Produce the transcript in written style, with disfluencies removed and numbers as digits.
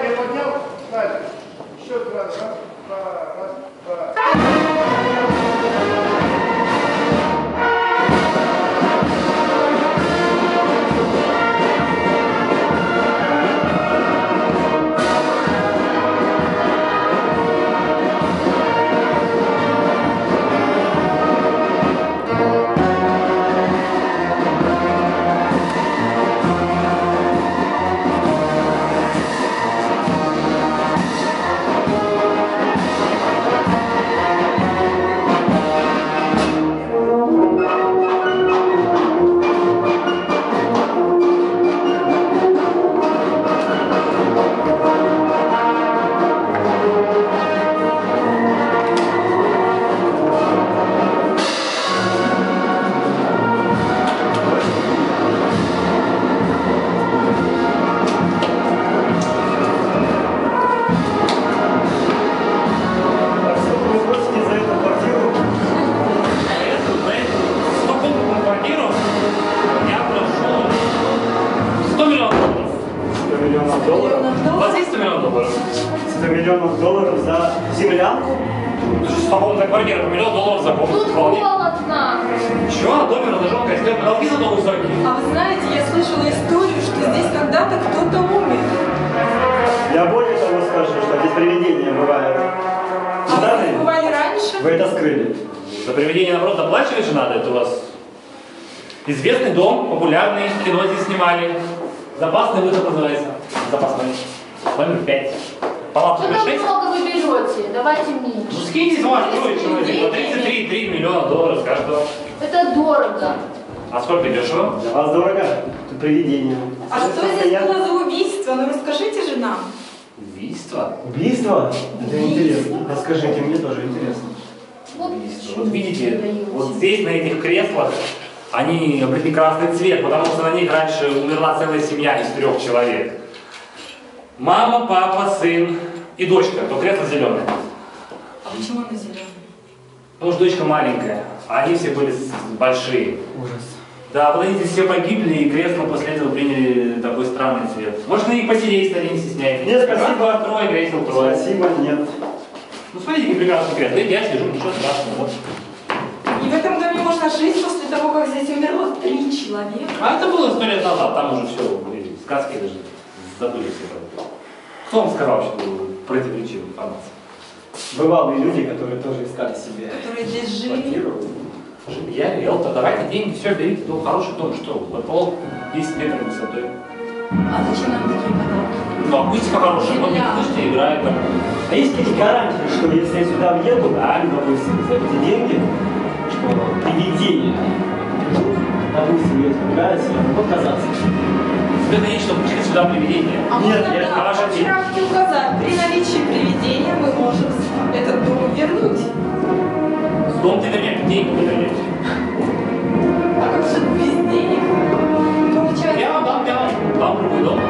Внимание, поднял. Дальше. Еще раз. Раз, два, раз, два. $100 за землянку? Свободная квартира, $1 миллион за комнату. Тут холодно. Чего? Домер однаженка, если долги за дом высокие. А вы знаете, я слышала историю, что здесь когда-то кто-то умер. Я более того скажу, что здесь привидения бывают. А вы бывали раньше? Вы это скрыли. За привидение, наоборот, доплачивать же надо, это у вас известный дом, популярный, кино здесь снимали. Запасный выход называется. Запасной. Номер 5. Палату Что так 6. много вы берете? Давайте меньше. Ну скиньтесь, ваш трое человек. 33,3 миллиона долларов с каждого. Это дорого. А сколько дешево? Для вас дорого? Это привидение. А что здесь было за убийство? Ну расскажите же нам. Убийство? Убийство? Это интересно. Расскажите, мне тоже интересно. Вот, Вот видите, вот здесь, на этих креслах, они обрели красный цвет, потому что на них раньше умерла целая семья из 3 человек. Мама, папа, сын и дочка, то кресло зеленое. А почему она зеленая? Потому что дочка маленькая, а они все были большие. Ужас. Да, вот они здесь все погибли, и кресло после этого приняли такой странный цвет. Может, на них посидеть, кстати, не стесняйтесь. Нет, спасибо. Трое, кресел трое. Спасибо, нет. Ну, смотрите, какие прекрасные кресла. Видите, я сижу, ничего страшного. Вот. И в этом доме можно жить после того, как здесь умерло 3 человека. А это было 100 лет назад, там уже все, сказки даже забыли все про это. Кто вам сказал, что противоречивая информация? Бывалые люди, которые тоже искали себе Которые здесь жили. квартиру. Я риэлтор, давайте деньги, все, берите, дом, хороший дом, что? Потолок 10 метров высотой. А зачем нам такие подарки? Ну, акустика хорошая, вот слышите, играет там. А есть какие-то гарантии, что если я сюда въеду, да, допустим, за эти деньги, что привидение, допустим, я испугаюсь, я могу отказаться? Вы хотите, чтобы пришли сюда привидения? А Нет, можно я- а ваша вчера указать, при наличии привидения мы можем этот дом вернуть. Дом ты вернете, деньги вы вернете. А как же без денег? Получается, Я вам дам другой дом.